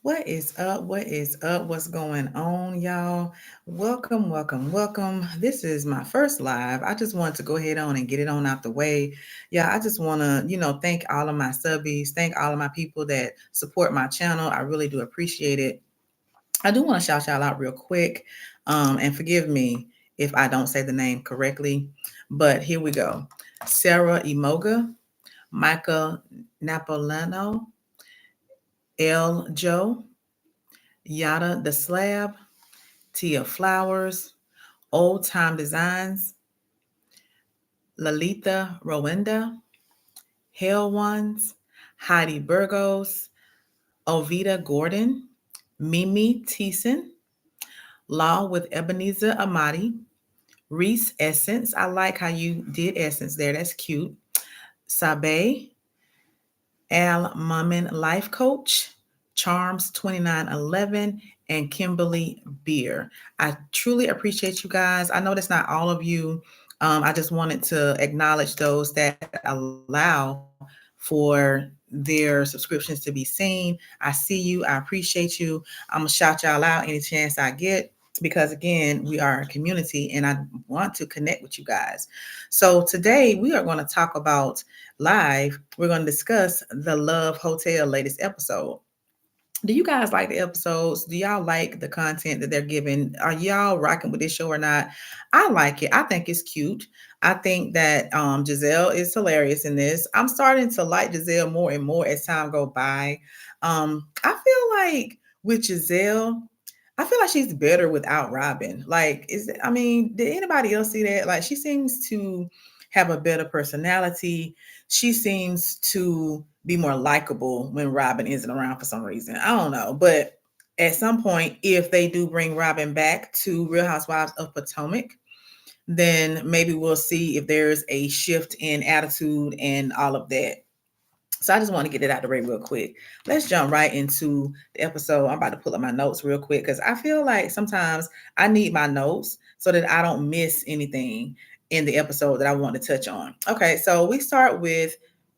What is up? What is up? What's going on, y'all? Welcome, welcome, welcome. This is my first live. I just wanted to go ahead on and get it on out the way. Yeah, I just want to, thank all of my subbies, thank all of my people that support my channel. I really do appreciate it. I do want to shout y'all out real quick, and forgive me if I don't say the name correctly, but here we go. Sarah Emoga, Michael Napolitano, L. Joe, Yada the Slab, Tia Flowers, Old Time Designs, Lalita Rowenda, Hale Ones, Heidi Burgos, Ovita Gordon, Mimi Thiessen, Law with Ebenezer Amati, Reese Essence. I like how you did Essence there. That's cute. Sabe, Al Mummin Life Coach, Charms 2911, and Kimberly Beer. I truly appreciate you guys. I know that's not all of you. I just wanted to acknowledge those that allow for their subscriptions to be seen. I see you. I appreciate you. I'm going to shout y'all out any chance I get because, again, we are a community and I want to connect with you guys. So today we are going to talk about live. We're going to discuss the Love Hotel latest episode. Do you guys like the episodes? Do y'all like the content that they're giving? Are y'all rocking with this show or not? I like it. I think it's cute. I think that Giselle is hilarious in this. I'm starting to like Giselle more and more as time go by. I feel like with Giselle, I feel like she's better without Robin. Did anybody else see that? Like, she seems to have a better personality. She seems to be more likable when Robin isn't around for some reason. I don't know. But at some point, if they do bring Robin back to Real Housewives of Potomac, then maybe we'll see if there's a shift in attitude and all of that. So I just want to get it out the way real quick. Let's jump right into the episode. I'm about to pull up my notes real quick because I feel like sometimes I need my notes so that I don't miss anything in the episode that I want to touch on. Okay, so we start with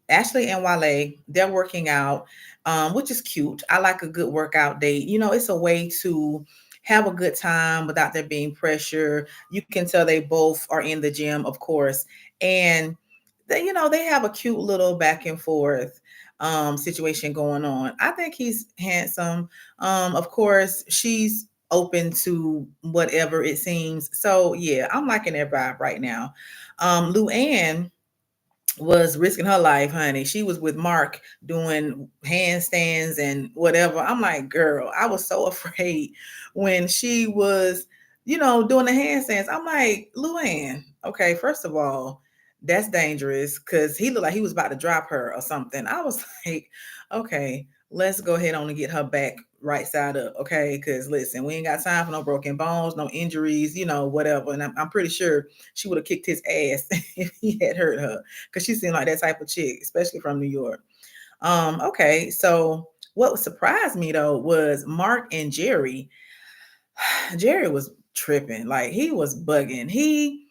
Ashley and Wale. They're working out, which is cute. I like a good workout date. It's a way to have a good time without there being pressure. You can tell they both are in the gym, of course, and they have a cute little back and forth situation going on. I think he's handsome. Of course, she's open to whatever it seems. So yeah, I'm liking their vibe right now. Luann was risking her life, honey. She was with Mark doing handstands and whatever. I'm like, girl, I was so afraid when she was, doing the handstands. I'm like, Luann, okay, first of all, that's dangerous because he looked like he was about to drop her or something. I was like, okay, let's go ahead on and get her back right side up, okay? Because listen, we ain't got time for no broken bones, no injuries, whatever. And I'm pretty sure she would have kicked his ass if he had hurt her because she seemed like that type of chick, especially from New York. Okay, so what surprised me though was Mark and Jerry. Jerry was tripping, like he was bugging. He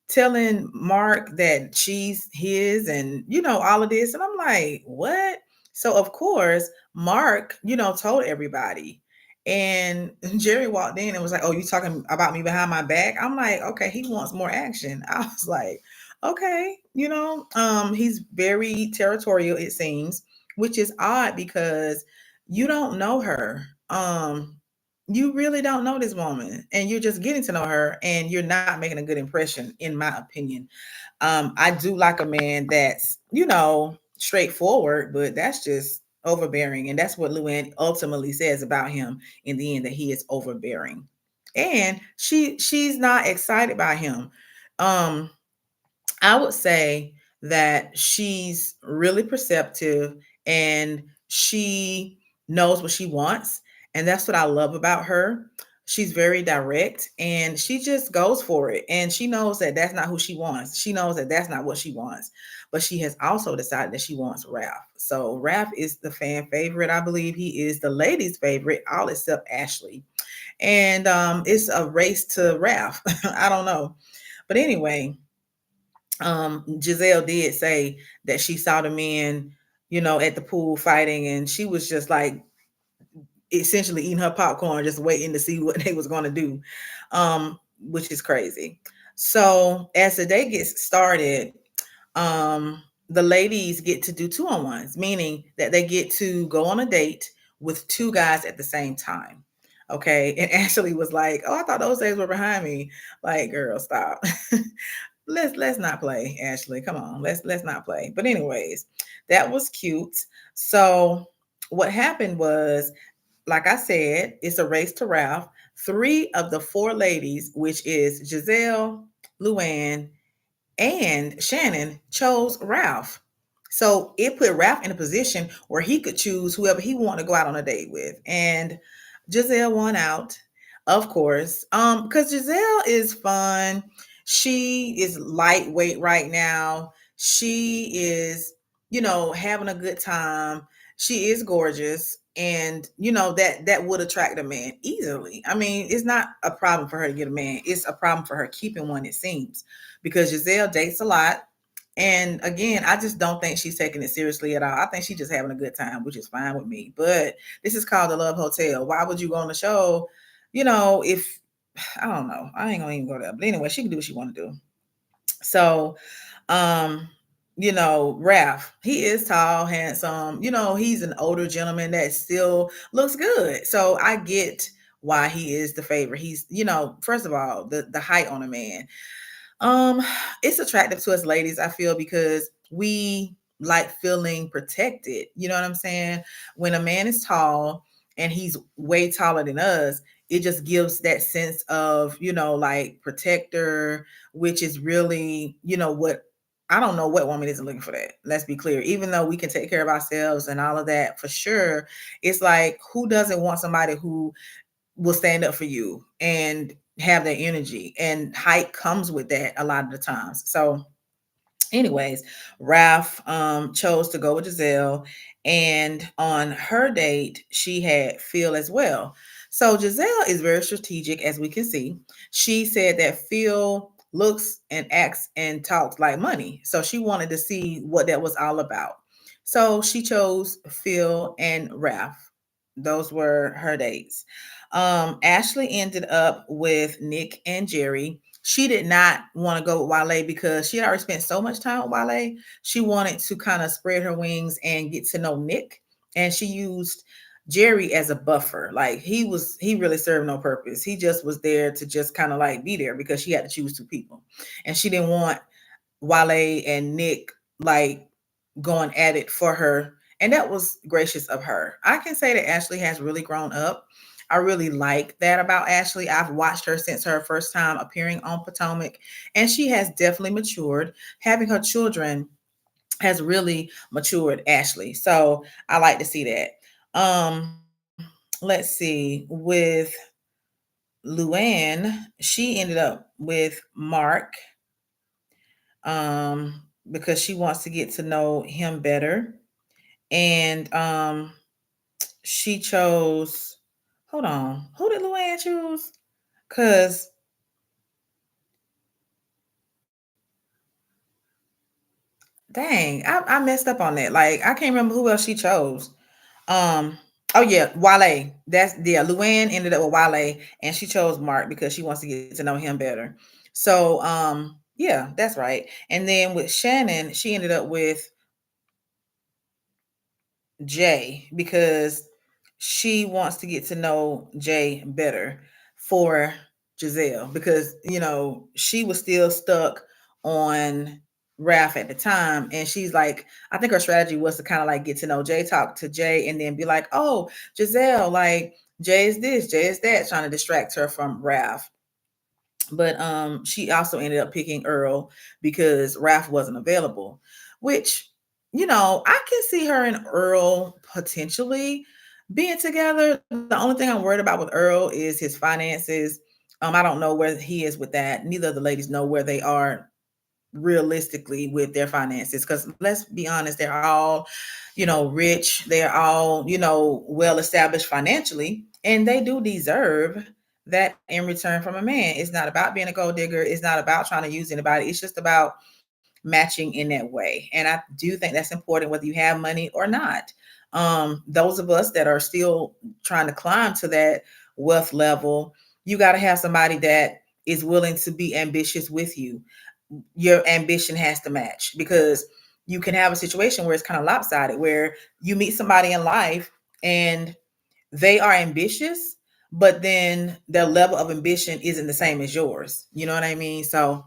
telling Mark that she's his and all of this. And I'm like, what? So of course, Mark, told everybody. And Jerry walked in and was like, oh, you talking about me behind my back? I'm like, okay, he wants more action. I was like, okay, he's very territorial, it seems, which is odd because you don't know her. You really don't know this woman and you're just getting to know her and you're not making a good impression, in my opinion. I do like a man that's, straightforward, but that's just overbearing. And that's what Luann ultimately says about him in the end, that he is overbearing. And she's not excited by him. Um, I would say that she's really perceptive and she knows what she wants. And that's what I love about her. She's very direct and she just goes for it. And she knows that that's not who she wants. She knows that that's not what she wants. But she has also decided that she wants Ralph. So Ralph is the fan favorite. I believe he is the ladies' favorite, all except Ashley. And it's a race to Ralph. I don't know. But anyway, Giselle did say that she saw the men, at the pool fighting, and she was just like essentially eating her popcorn, just waiting to see what they was going to do, which is crazy. So as the day gets started, the ladies get to do 2-on-ones, meaning that they get to go on a date with two guys at the same time. Okay. And Ashley was like, "Oh, I thought those days were behind me." Like, girl, stop. Let's not play, Ashley. Come on. Let's not play. But anyways, that was cute. So what happened was, like I said, it's a race to Ralph. Three of the four ladies, which is Giselle, Luann, and Shannon, chose Ralph. So it put Ralph in a position where he could choose whoever he wanted to go out on a date with. And Giselle won out, of course. Because Giselle is fun. She is lightweight right now. She is, having a good time. She is gorgeous. And that would attract a man easily. I mean, it's not a problem for her to get a man. It's a problem for her keeping one, it seems, because Giselle dates a lot. And again, I just don't think she's taking it seriously at all. I think she's just having a good time, which is fine with me. But this is called the Love Hotel. Why would you go on the show? If I don't know, I ain't gonna even go there. But anyway, she can do what she want to do. So, um, Raph, he is tall, handsome. He's an older gentleman that still looks good. So I get why he is the favorite. He's, first of all, the height on a man. Um, it's attractive to us ladies, I feel, because we like feeling protected. You know what I'm saying? When a man is tall and he's way taller than us, it just gives that sense of, like protector, which is really, what I don't know what woman isn't looking for that. Let's be clear. Even though we can take care of ourselves and all of that for sure, it's like, who doesn't want somebody who will stand up for you and have that energy? And height comes with that a lot of the times. So anyways, Ralph chose to go with Giselle, and on her date, she had Phil as well. So Giselle is very strategic, as we can see. She said that Phil looks and acts and talks like money, so she wanted to see what that was all about. So she chose Phil and Ralph. Those were her dates. Ashley ended up with Nick and Jerry. She did not want to go with Wale because she had already spent so much time with Wale. She wanted to kind of spread her wings and get to know Nick. And she used Jerry as a buffer. Like he really served no purpose. He just was there to just kind of like be there because she had to choose two people. And she didn't want Wale and Nick like going at it for her. And that was gracious of her. I can say that Ashley has really grown up. I really like that about Ashley. I've watched her since her first time appearing on Potomac, and she has definitely matured. Having her children has really matured Ashley. So I like to see that. Let's see. With Luann, she ended up with Mark, because she wants to get to know him better. And she chose, hold on, who did Luann choose? Because dang, I messed up on that. Like I can't remember who else she chose. Um, oh yeah, Wale. That's yeah. Luann ended up with Wale, and she chose Mark because she wants to get to know him better. So yeah, that's right. And then with Shannon, she ended up with Jay because she wants to get to know Jay better for Giselle because she was still stuck on Ralph at the time, and she's like, I think her strategy was to kind of like get to know Jay, talk to Jay, and then be like, oh, Giselle, like Jay is this, Jay is that, trying to distract her from Ralph. But she also ended up picking Earl because Ralph wasn't available, which I can see her and Earl potentially being together. The only thing I'm worried about with Earl is his finances. I don't know where he is with that. Neither of the ladies know where they are realistically with their finances, because let's be honest, they're all rich, they're all well established financially, and they do deserve that in return from a man. It's not about being a gold digger, it's not about trying to use anybody, it's just about matching in that way. And I do think that's important whether you have money or not. Those of us that are still trying to climb to that wealth level, you got to have somebody that is willing to be ambitious with you. Your ambition has to match, because you can have a situation where it's kind of lopsided, where you meet somebody in life and they are ambitious, but then their level of ambition isn't the same as yours. You know what I mean? So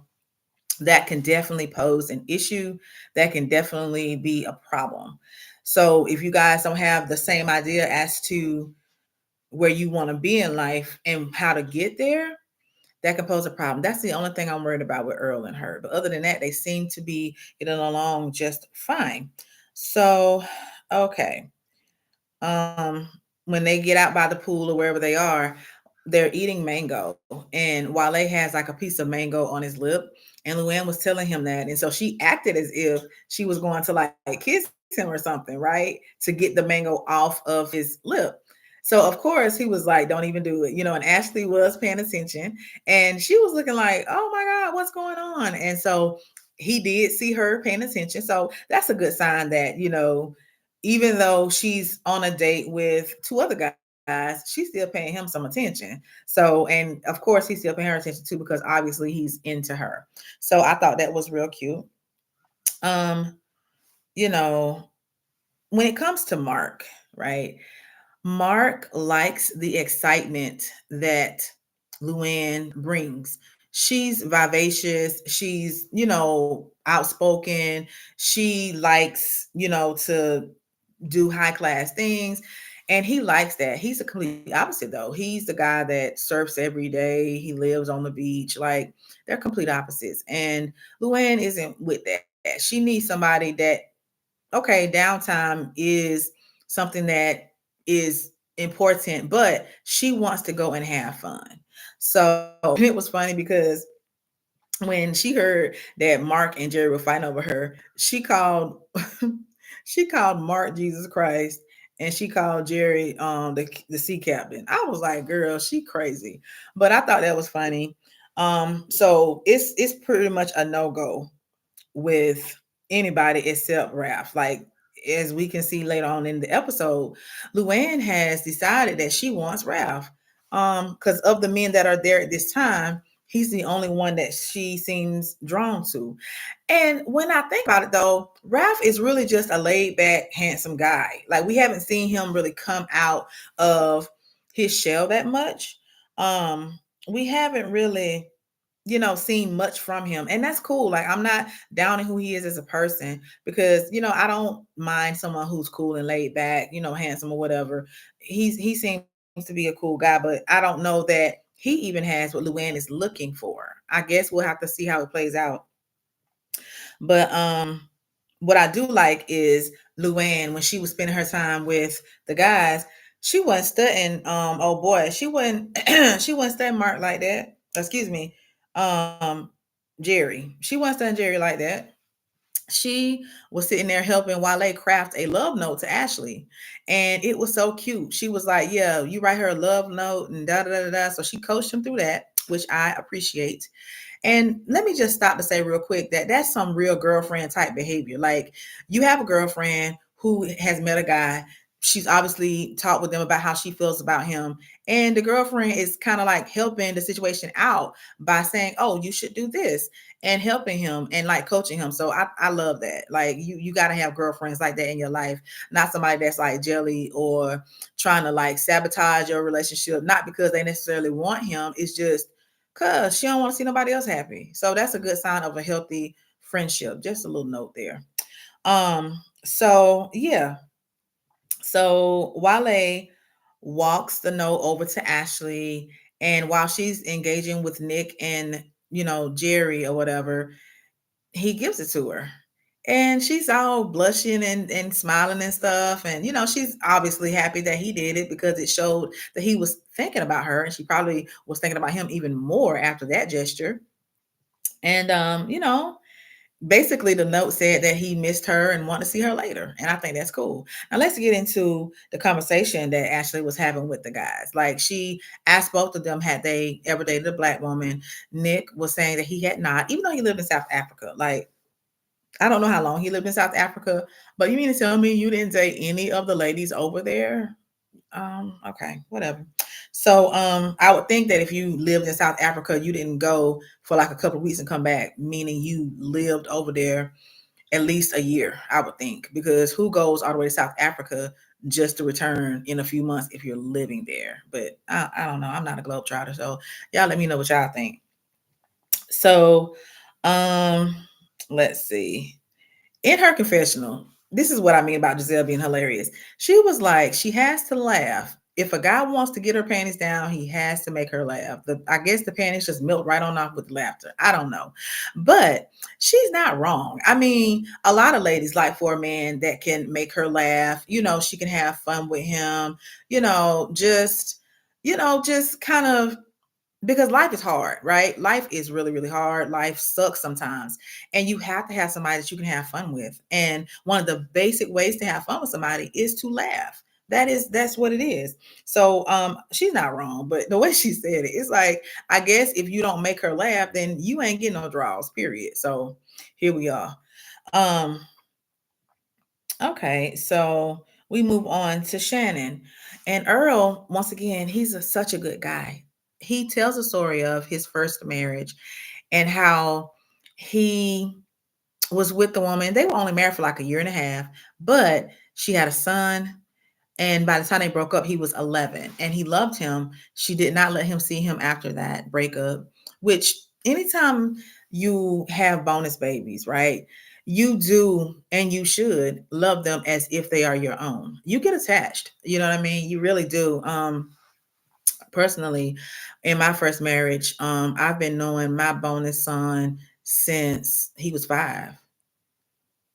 that can definitely pose an issue. That can definitely be a problem. So if you guys don't have the same idea as to where you want to be in life and how to get there, that can pose a problem. That's the only thing I'm worried about with Earl and her. But other than that, they seem to be getting along just fine. So, okay. Um, when they get out by the pool or wherever they are, they're eating mango, and Wale has like a piece of mango on his lip, and Luann was telling him that, and so she acted as if she was going to like kiss him or something, right, to get the mango off of his lip. So of course he was like, "Don't even do it," and Ashley was paying attention, and she was looking like, "Oh my God, what's going on?" And so he did see her paying attention, so that's a good sign that even though she's on a date with two other guys, she's still paying him some attention. So, and of course, he's still paying her attention too, because obviously he's into her. So I thought that was real cute. Um, you know, when it comes to Mark, right? Mark likes the excitement that Luann brings. She's vivacious. She's, outspoken. She likes, to do high class things. And he likes that. He's the complete opposite, though. He's the guy that surfs every day. He lives on the beach. Like, they're complete opposites. And Luann isn't with that. She needs somebody that, okay, downtime is something that is important, but she wants to go and have fun. So it was funny because when she heard that Mark and Jerry were fighting over her, she called she called Mark Jesus Christ, and she called Jerry the sea captain. I was like, girl, she crazy. But I thought that was funny. So it's pretty much a no-go with anybody except Raph. Like, as we can see later on in the episode, Luann has decided that she wants Raph. Because of the men that are there at this time, he's the only one that she seems drawn to. And when I think about it though, Raph is really just a laid back, handsome guy. Like, we haven't seen him really come out of his shell that much. We haven't really seen much from him. And that's cool. Like, I'm not downing who he is as a person, because, I don't mind someone who's cool and laid back, handsome or whatever. He seems to be a cool guy, but I don't know that he even has what Luann is looking for. I guess we'll have to see how it plays out. But what I do like is Luann, when she was spending her time with the guys, she wasn't studying oh boy, she wasn't she wasn't studying Mark like that. Excuse me. Um Jerry. She wasn't studying Jerry like that. She was sitting there helping Wale craft a love note to Ashley. And it was so cute. She was like, "Yeah, you write her a love note and da da da da." So she coached him through that, which I appreciate. And let me just stop to say real quick that that's some real girlfriend type behavior. Like, you have a girlfriend who has met a guy. She's obviously talked with them about how she feels about him. And the girlfriend is kind of like helping the situation out by saying, "Oh, you should do this," and helping him and like coaching him. So I love that. Like, you got to have girlfriends like that in your life, not somebody that's like jelly or trying to like sabotage your relationship, not because they necessarily want him. It's just because she don't want to see nobody else happy. So that's a good sign of a healthy friendship. Just a little note there. So yeah. So Wale walks the note over to Ashley, and while she's engaging with Nick and Jerry or whatever, he gives it to her. And she's all blushing and smiling and stuff. And, she's obviously happy that he did it, because it showed that he was thinking about her. And she probably was thinking about him even more after that gesture. And, basically the note said that he missed her and wanted to see her later. And I think that's cool. Now let's get into the conversation that Ashley was having with the guys. Like, she asked both of them had they ever dated a black woman. Nick was saying that he had not, even though he lived in South Africa. Like, I don't know how long he lived in South Africa, but you mean to tell me you didn't date any of the ladies over there? Okay, whatever. So I would think that if you lived in South Africa, you didn't go for like a couple of weeks and come back, meaning you lived over there at least a year, I would think, because who goes all the way to South Africa just to return in a few months if you're living there? But I don't know. I'm not a globetrotter, so y'all let me know what y'all think. So, um, let's see. In her confessional, this is what I mean about Giselle being hilarious. She was like, she has to laugh. If a guy wants to get her panties down, he has to make her laugh. I guess the panties just melt right on off with laughter. I don't know. But she's not wrong. I mean, a lot of ladies like for a man that can make her laugh. She can have fun with him, you know, just, just kind of because life is hard, right? Life is really, really hard. Life sucks sometimes. And you have to have somebody that you can have fun with. And one of the basic ways to have fun with somebody is to laugh. That's what it is. So she's not wrong, but the way she said it, it's like, I guess if you don't make her laugh, then you ain't getting no draws, period. So here we are. Um, Okay, so we move on to Shannon. And Earl, once again, such a good guy. He tells a story of his first marriage and how he was with the woman. They were only married for like a year and a half, but she had a son. And by the time they broke up, he was 11 and he loved him. She did not let him see him after that breakup, which anytime you have bonus babies, right? You do and you should love them as if they are your own. You get attached. You know what I mean? You really do. Personally, in my first marriage, I've been knowing my bonus son since he was 5.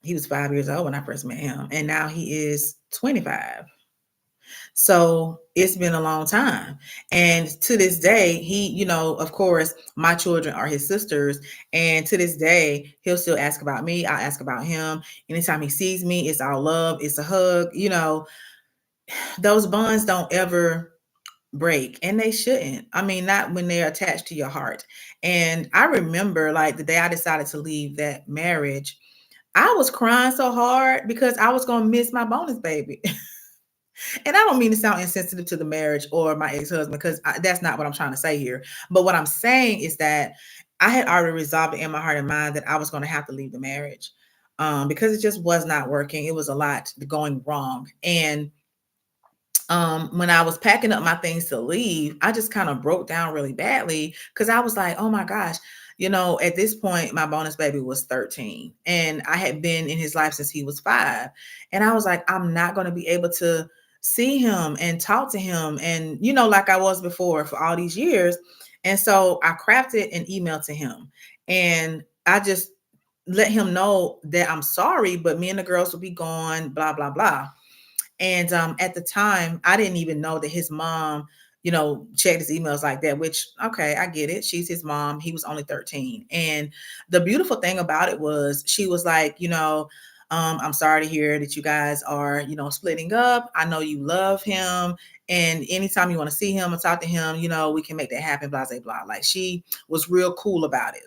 He was 5 years old when I first met him, and now he is 25. So it's been a long time. And to this day, of course, my children are his sisters. And to this day, he'll still ask about me. I ask about him. Anytime he sees me, it's all love, it's a hug. Those bonds don't ever break, and they shouldn't. I mean, not when they're attached to your heart. And I remember like the day I decided to leave that marriage, I was crying so hard because I was going to miss my bonus baby. And I don't mean to sound insensitive to the marriage or my ex-husband because that's not what I'm trying to say here. But what I'm saying is that I had already resolved it in my heart and mind that I was going to have to leave the marriage because it just was not working. It was a lot going wrong. And when I was packing up my things to leave, I just kind of broke down really badly because I was like, oh my gosh, at this point, my bonus baby was 13 and I had been in his life since he was 5. And I was like, I'm not going to be able to see him and talk to him and, like I was before for all these years. And so I crafted an email to him and I just let him know that I'm sorry, but me and the girls will be gone, blah, blah, blah. And at the time, I didn't even know that his mom, checked his emails like that, which, okay, I get it. She's his mom. He was only 13. And the beautiful thing about it was she was like, I'm sorry to hear that you guys are, splitting up. I know you love him. And anytime you want to see him or talk to him, we can make that happen, blah, blah, blah. Like she was real cool about it.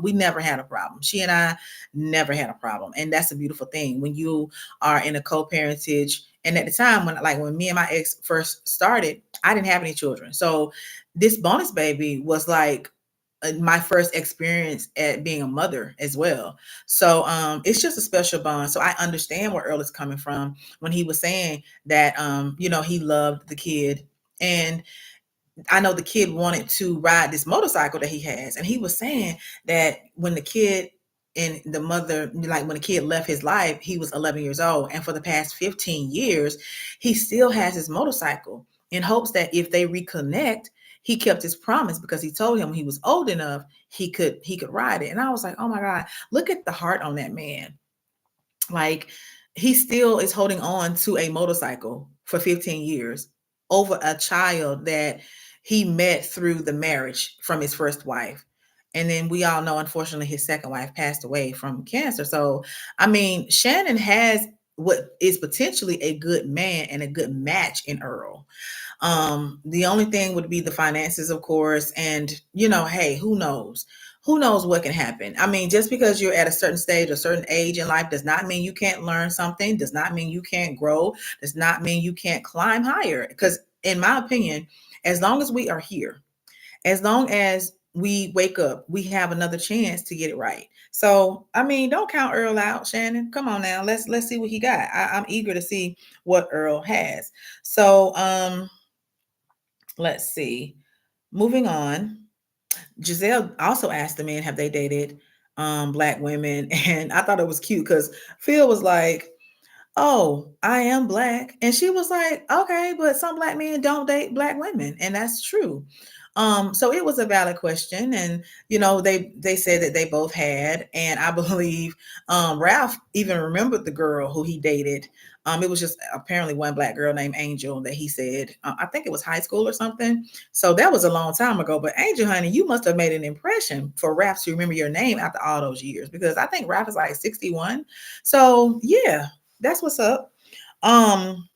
We never had a problem. She and I never had a problem. And that's a beautiful thing when you are in a co-parentage. And at the time when me and my ex first started, I didn't have any children. So this bonus baby was like my first experience at being a mother as well. So it's just a special bond. So I understand where Earl is coming from when he was saying that he loved the kid. And I know the kid wanted to ride this motorcycle that he has. And he was saying that when the kid and the mother, like when the kid left his life, he was 11 years old. And for the past 15 years, he still has his motorcycle in hopes that if they reconnect, he kept his promise because he told him when he was old enough, he could ride it. And I was like, oh my God, look at the heart on that man. Like he still is holding on to a motorcycle for 15 years over a child that he met through the marriage from his first wife. And then we all know, unfortunately, his second wife passed away from cancer. So, I mean, Shannon has what is potentially a good man and a good match in Earl. The only thing would be the finances, of course. And, hey, who knows? who knows what can happen. I mean, just because you're at a certain stage, a certain age in life, does not mean you can't learn something, does not mean you can't grow, does not mean you can't climb higher. Because, in my opinion, as long as we are here, as long as we wake up, we have another chance to get it right. So, I mean, don't count Earl out, Shannon. Come on now, let's see what he got. I'm eager to see what Earl has. So, let's see. Moving on. Giselle also asked the men, have they dated black women? And I thought it was cute because Phil was like, oh, I am black. And she was like, okay, but some black men don't date black women. And that's true. So it was a valid question. And, they said that they both had. And I believe Ralph even remembered the girl who he dated. It was just apparently one black girl named Angel that he said, I think it was high school or something. So that was a long time ago. But Angel, honey, you must have made an impression for Ralph to remember your name after all those years, because I think Ralph is like 61. So yeah, that's what's up. Um,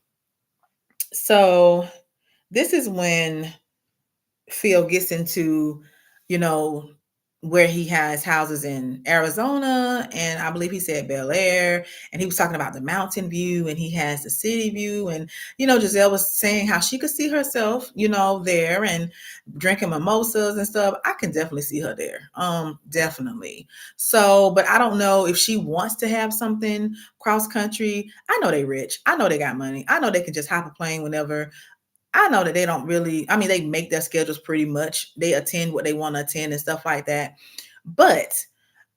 so this is when Phil gets into, you know, where he has houses in Arizona, and I believe he said Bel Air, and he was talking about the mountain view, and he has the city view, and Giselle was saying how she could see herself, there and drinking mimosas and stuff. I can definitely see her there, definitely. So, but I don't know if she wants to have something cross country. I know they rich. I know they got money. I know they can just hop a plane whenever. I know that they don't really, I mean, they make their schedules pretty much. They attend what they want to attend and stuff like that. But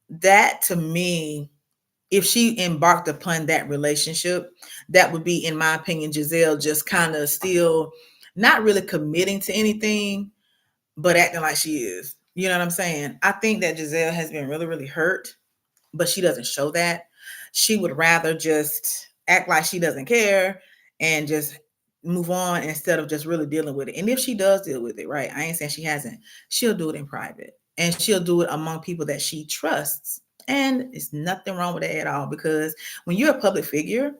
that, to me, if she embarked upon that relationship, that would be, in my opinion, Giselle just kind of still not really committing to anything, but acting like she is. You know what I'm saying? I think that Giselle has been really, really hurt, but she doesn't show that. She would rather just act like she doesn't care and just move on instead of just really dealing with it. And if she does deal with it, right? I ain't saying she hasn't. She'll do it in private, and she'll do it among people that she trusts. And it's nothing wrong with that at all, because when you're a public figure,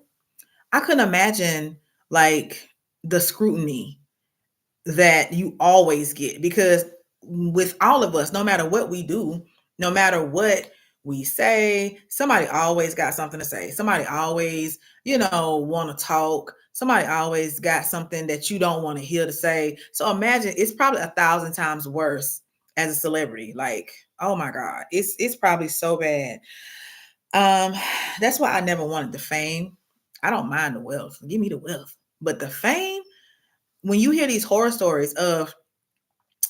I couldn't imagine like the scrutiny that you always get, because with all of us, no matter what we do, no matter what we say, somebody always got something to say. Somebody always, want to talk. Somebody always got something that you don't want to hear to say. So imagine, it's probably 1,000 times worse as a celebrity. Like, oh my God, it's probably so bad. Um, that's why I never wanted the fame. I don't mind the wealth. Give me the wealth. But the fame, when you hear these horror stories of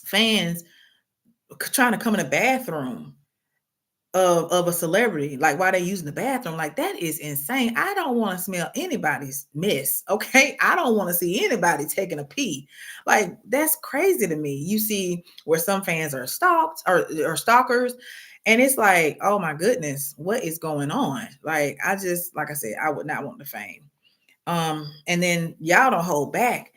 fans trying to come in the bathroom of a celebrity, like why they using the bathroom, like that is insane. I don't want to smell anybody's mess. Okay. I don't want to see anybody taking a pee. Like, that's crazy to me. You see where some fans are stalked or stalkers. And it's like, oh my goodness, what is going on? Like, like I said, I would not want the fame. And then y'all don't hold back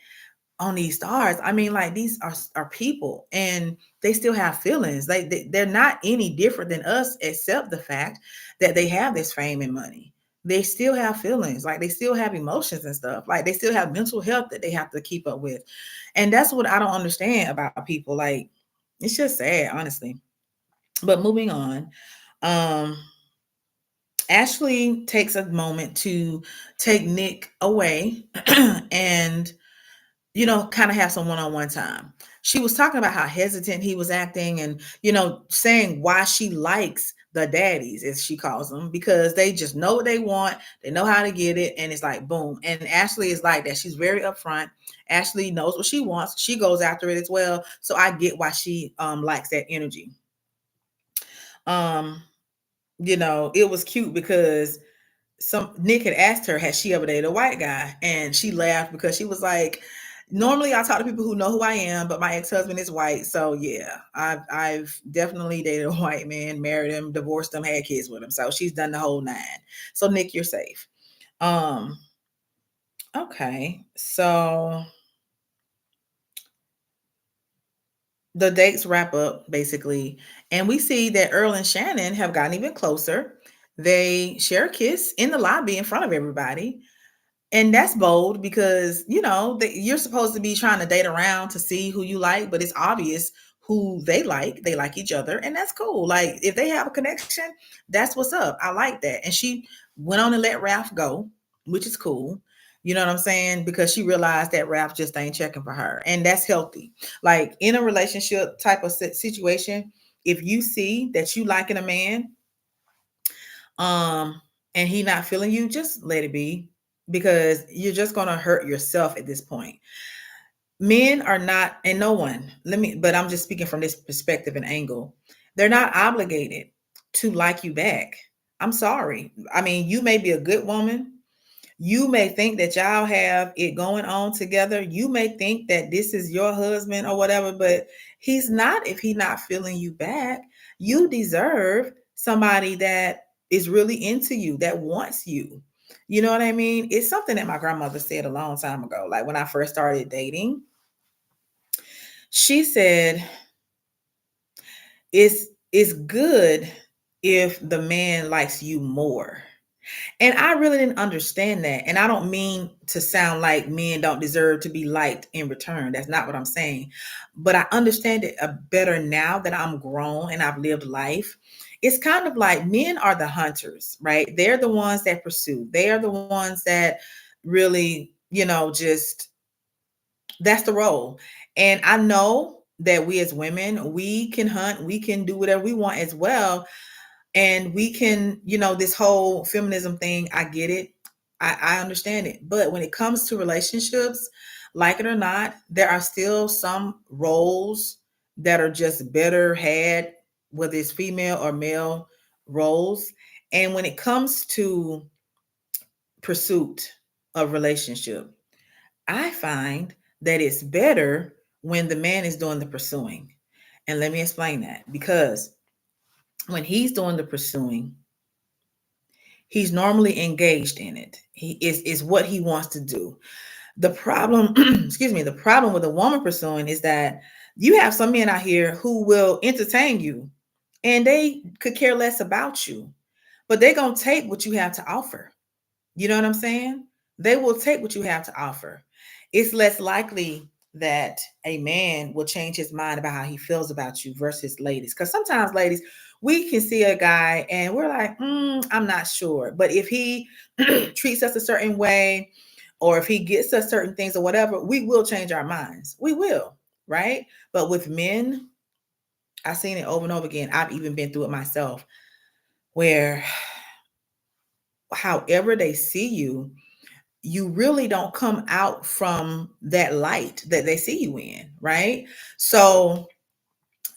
on these stars. I mean, like, these are people, and they still have feelings. Like, they're not any different than us, except the fact that they have this fame and money. They still have feelings. Like, they still have emotions and stuff. Like, they still have mental health that they have to keep up with. And that's what I don't understand about people. Like, it's just sad, honestly. But moving on, um, Ashley takes a moment to take Nick away and kind of have some one-on-one time. She was talking about how hesitant he was acting, and, saying why she likes the daddies, as she calls them, because they just know what they want. They know how to get it. And it's like, boom. And Ashley is like that. She's very upfront. Ashley knows what she wants. She goes after it as well. So I get why she likes that energy. Um, it was cute because Nick had asked her, had she ever dated a white guy? And she laughed because she was like, normally I talk to people who know who I am, but my ex-husband is white. So yeah, I've definitely dated a white man, married him, divorced him, had kids with him. So she's done the whole nine. So Nick, you're safe. Okay. So the dates wrap up basically, and we see that Earl and Shannon have gotten even closer. They share a kiss in the lobby in front of everybody. And that's bold because, you're supposed to be trying to date around to see who you like, but it's obvious who they like. They like each other, and that's cool. Like if they have a connection, that's what's up. I like that. And she went on and let Ralph go, which is cool. You know what I'm saying? Because she realized that Ralph just ain't checking for her, and that's healthy. Like in a relationship type of situation, if you see that you liking a man, um, and he not feeling you, just let it be, because you're just gonna hurt yourself at this point. Men are not, and no one, but I'm just speaking from this perspective and angle. They're not obligated to like you back. I'm sorry. I mean, you may be a good woman. You may think that y'all have it going on together. You may think that this is your husband or whatever, but he's not if he's not feeling you back. You deserve somebody that is really into you, that wants you. You know what I mean? It's something that my grandmother said a long time ago. Like when I first started dating, she said, it's good if the man likes you more. And I really didn't understand that. And I don't mean to sound like men don't deserve to be liked in return. That's not what I'm saying. But I understand it better now that I'm grown and I've lived life. It's kind of like men are the hunters, right? They're the ones that pursue. They are the ones that really, just that's the role. And I know that we as women, we can hunt, we can do whatever we want as well, and we can, this whole feminism thing, I get it. I understand it. But when it comes to relationships, like it or not, there are still some roles that are just better had, whether it's female or male roles. And when it comes to pursuit of relationship, I find that it's better when the man is doing the pursuing. And let me explain that. Because when he's doing the pursuing, he's normally engaged in it. He is what he wants to do. The problem, excuse me, the problem with a woman pursuing is that you have some men out here who will entertain you and they could care less about you, but they're going to take what you have to offer. You know what I'm saying? They will take what you have to offer. It's less likely that a man will change his mind about how he feels about you versus ladies. Because sometimes, ladies, we can see a guy and we're like, I'm not sure. But if he treats us a certain way, or if he gets us certain things or whatever, we will change our minds. We will, right? But with men, I've seen it over and over again. I've even been through it myself, where however they see you, you really don't come out from that light that they see you in, right? So,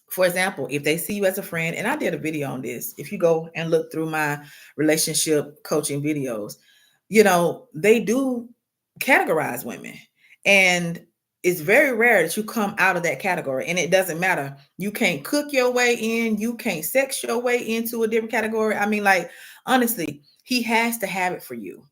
for example, if they see you as a friend, and I did a video on this, if you go and look through my relationship coaching videos, they do categorize women. And it's very rare that you come out of that category. And it doesn't matter. You can't cook your way in, you can't sex your way into a different category. I mean, like, honestly, he has to have it for you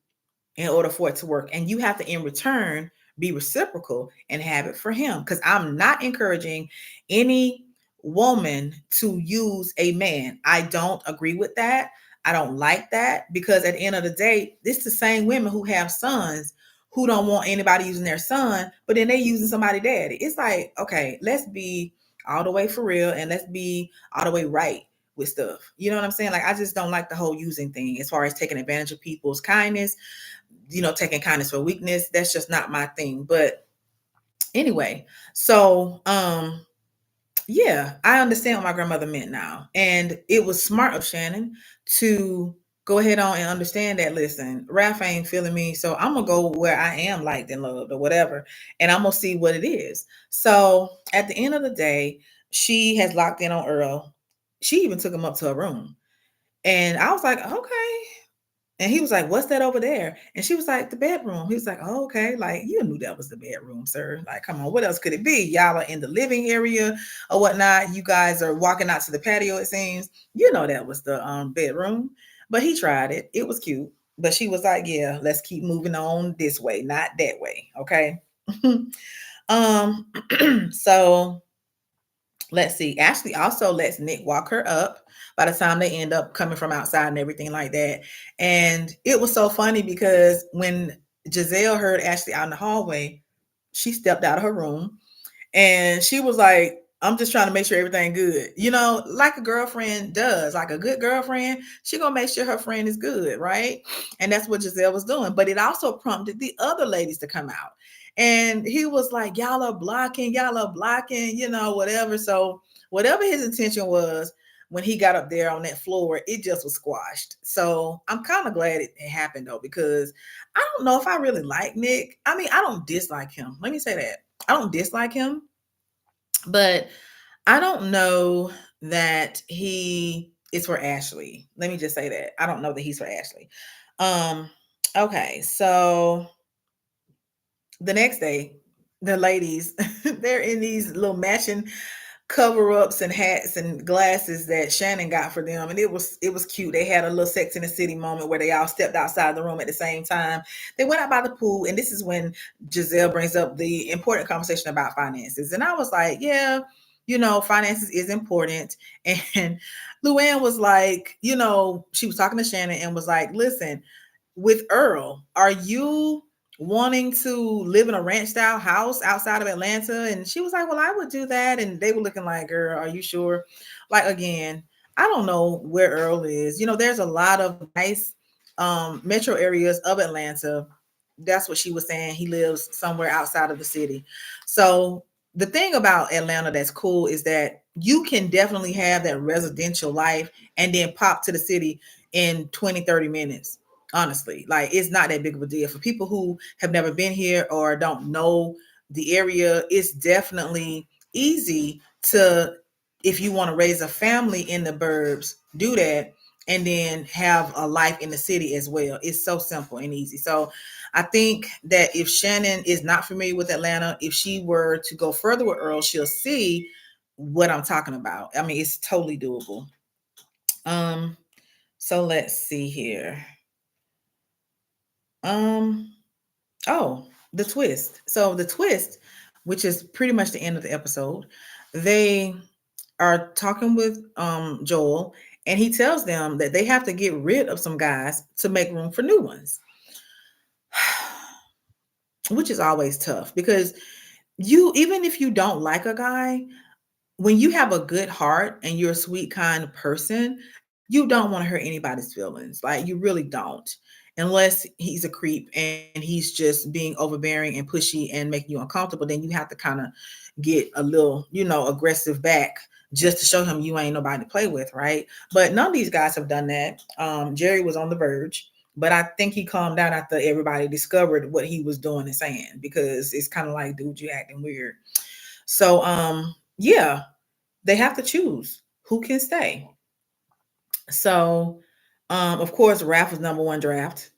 in order for it to work. And you have to, in return, be reciprocal and have it for him. Because I'm not encouraging any woman to use a man. I don't agree with that. I don't like that, because at the end of the day, it's the same women who have sons who don't want anybody using their son, but then they using somebody daddy. It's like, okay, let's be all the way for real, and let's be all the way right with stuff. You know what I'm saying? Like, I just don't like the whole using thing as far as taking advantage of people's kindness, taking kindness for weakness. That's just not my thing. But anyway, so yeah, I understand what my grandmother meant now. And it was smart of Shannon to go ahead on and understand that, listen, Raph ain't feeling me, so I'm gonna go where I am liked and loved or whatever, and I'm gonna see what it is. So at the end of the day, she has locked in on Earl. She even took him up to her room. And I was like, okay. And he was like, what's that over there? And she was like, the bedroom. He was like, oh, okay. Like, you knew that was the bedroom, sir. Like, come on, what else could it be? Y'all are in the living area or whatnot. You guys are walking out to the patio, it seems. You know that was the bedroom. But he tried it. It was cute. But she was like, yeah, let's keep moving on this way, not that way. Okay. um, so let's see. Ashley also lets Nick walk her up by the time they end up coming from outside and everything like that. And it was so funny because when Giselle heard Ashley out in the hallway, she stepped out of her room and she was like, I'm just trying to make sure everything good. Like a girlfriend does. Like a good girlfriend, she gonna make sure her friend is good, right? And that's what Giselle was doing. But it also prompted the other ladies to come out. And he was like, y'all are blocking, whatever. So whatever his intention was when he got up there on that floor, it just was squashed. So I'm kind of glad it happened though, because I don't know if I really like Nick. I mean, I don't dislike him. Let me say that. I don't dislike him, but I don't know that he is for Ashley. Let me just say that. I don't know that he's for Ashley. Um, okay, so the next day, the ladies, they're in these little matching cover-ups and hats and glasses that Shannon got for them, and it was cute. They had a little Sex in the City moment where they all stepped outside the room at the same time. They went out by the pool, and this is when Giselle brings up the important conversation about finances, and I was like, yeah, finances is important. And Luann was like, she was talking to Shannon and was like, listen, with Earl, are you wanting to live in a ranch style house outside of Atlanta? And she was like, well, I would do that. And they were looking like, girl, are you sure? Like, again, I don't know where Earl is. There's a lot of nice metro areas of Atlanta. That's what she was saying. He lives somewhere outside of the city. So the thing about Atlanta that's cool is that you can definitely have that residential life and then pop to the city in 20, 30 minutes. Honestly, like, it's not that big of a deal for people who have never been here or don't know the area. It's definitely easy to, if you want to raise a family in the burbs, do that, and then have a life in the city as well. It's so simple and easy. So I think that if Shannon is not familiar with Atlanta, if she were to go further with Earl, she'll see what I'm talking about. I mean, it's totally doable. Um, so let's see here. Um, oh, the twist. So the twist, which is pretty much the end of the episode, they are talking with Joel, and he tells them that they have to get rid of some guys to make room for new ones, which is always tough because you, even if you don't like a guy, when you have a good heart and you're a sweet, kind person, you don't want to hurt anybody's feelings. Like, you really don't. Unless he's a creep and he's just being overbearing and pushy and making you uncomfortable, then you have to kind of get a little, aggressive back just to show him you ain't nobody to play with, right? But none of these guys have done that. Jerry was on the verge, but I think he calmed down after everybody discovered what he was doing and saying, because it's kind of like, dude, you acting weird. So, yeah, they have to choose who can stay. So, of course, Ralph was number one draft,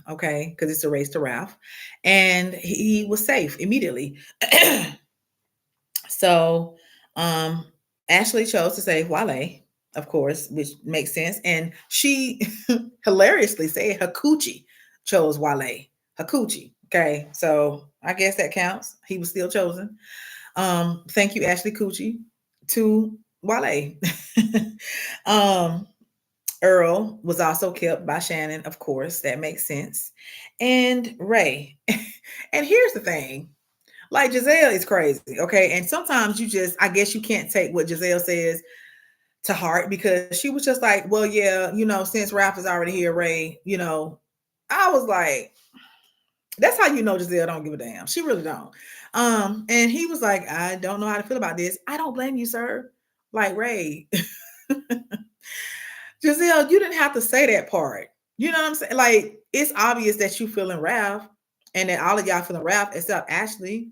okay, because it's a race to Ralph, and he was safe immediately. So, um, Ashley chose to save Wale, of course, which makes sense, and she hilariously said Hakuchi chose Wale. Hakuchi, okay, so I guess that counts. He was still chosen. Thank you, Ashley Coochie, to Wale. um, Earl was also kept by Shannon, of course. That makes sense. And Ray. And here's the thing. Like, Giselle is crazy, okay? And sometimes you just, I guess you can't take what Giselle says to heart, because she was just like, well, yeah, since Ralph is already here, Ray, I was like, that's how you know Giselle don't give a damn. She really don't. And he was like, I don't know how to feel about this. I don't blame you, sir. Like, Ray, Giselle, you didn't have to say that part. You know what I'm saying? Like, it's obvious that you feeling Ralph, and that all of y'all feeling Ralph except Ashley.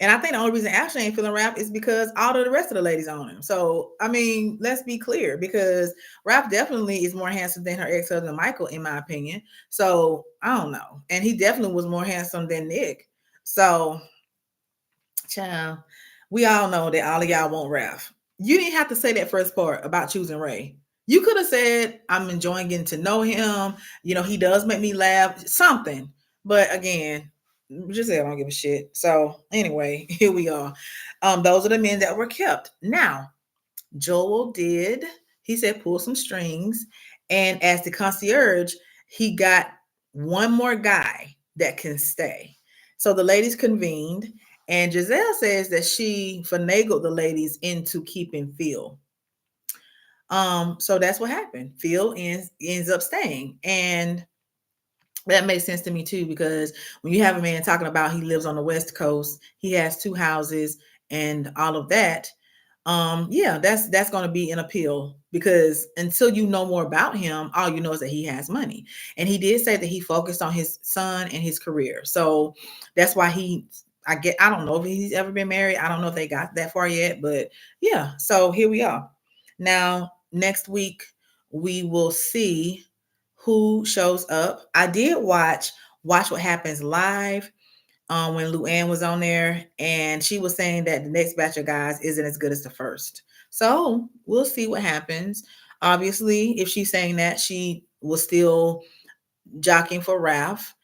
And I think the only reason Ashley ain't feeling Ralph is because all of the rest of the ladies on him. So, I mean, let's be clear, because Ralph definitely is more handsome than her ex-husband Michael, in my opinion. So, I don't know. And he definitely was more handsome than Nick. So, child, we all know that all of y'all want Ralph. You didn't have to say that first part about choosing Ray. You could have said, I'm enjoying getting to know him. He does make me laugh, something. But again, just say I don't give a shit. So anyway, here we are. Those are the men that were kept. Now, Joel did, he said, pull some strings. And as the concierge, he got one more guy that can stay. So the ladies convened, And Giselle says that she finagled the ladies into keeping Phil. So that's what happened. Phil ends up staying. And that makes sense to me too, because when you have a man talking about he lives on the West Coast, he has two houses and all of that, yeah, that's going to be an appeal, because until you know more about him, all you know is that he has money. And he did say that he focused on his son and his career. So that's why I don't know if he's ever been married. I don't know if they got that far yet, but yeah, so here we are. Now, next week we will see who shows up. I did Watch What Happens Live when Luann was on there, and she was saying that the next batch of guys isn't as good as the first. So we'll see what happens. Obviously, if she's saying that, she was still jockeying for Ralph.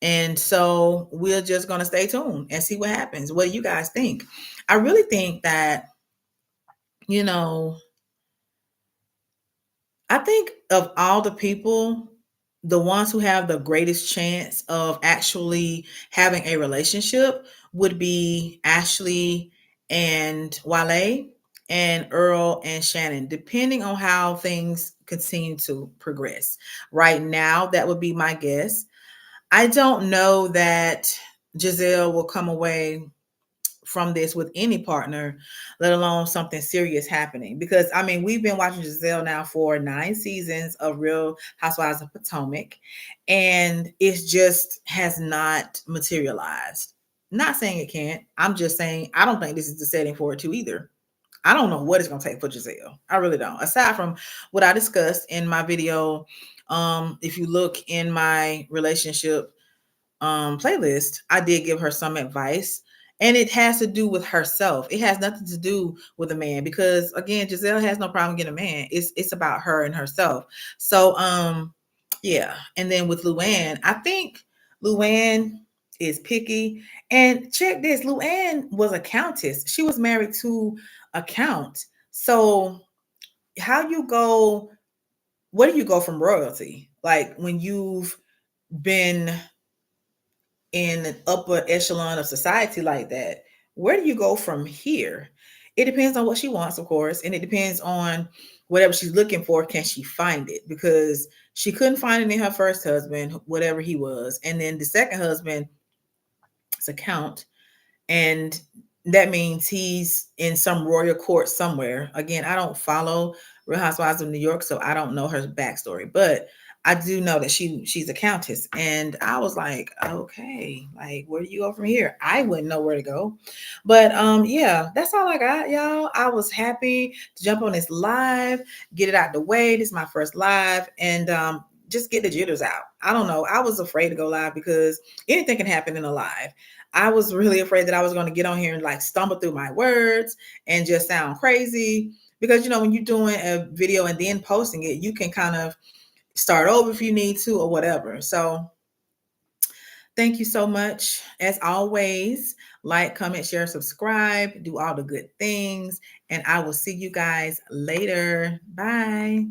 And so we're just going to stay tuned and see what happens. What do you guys think? I really think that, you know, I think of all the people, the ones who have the greatest chance of actually having a relationship would be Ashley and Wale, and Earl and Shannon, depending on how things continue to progress. Right now, that would be my guess. I don't know that Giselle will come away from this with any partner, let alone something serious happening. Because I mean, we've been watching Giselle now for 9 seasons of Real Housewives of Potomac, and it just has not materialized. Not saying it can't. I'm just saying I don't think this is the setting for it to either. I don't know what it's gonna take for Giselle. I really don't. Aside from what I discussed in my video, if you look in my relationship playlist, I did give her some advice, and it has to do with herself. It has nothing to do with a man, because again, Giselle has no problem getting a man. It's about her and herself. So yeah, and then with Luann, I think Luann is picky. And check this, Luann was a countess. She was married to a count. So how you go, where do you go from royalty? Like when you've been in an upper echelon of society like that, where do you go from here? It depends on what she wants, of course, and it depends on whatever she's looking for. Can she find it? Because she couldn't find it in her first husband, whatever he was, and then the second husband's account, and that means he's in some royal court somewhere. Again, I don't follow Real Housewives of New York, so I don't know her backstory, but I do know that she's a countess. And I was like, okay, like where do you go from here? I wouldn't know where to go. But yeah, that's all I got, y'all. I was happy to jump on this live, get it out the way. This is my first live, and just get the jitters out. I don't know. I was afraid to go live because anything can happen in a live. I was really afraid that I was going to get on here and like stumble through my words and just sound crazy. Because, when you're doing a video and then posting it, you can kind of start over if you need to or whatever. So thank you so much. As always, like, comment, share, subscribe, do all the good things. And I will see you guys later. Bye.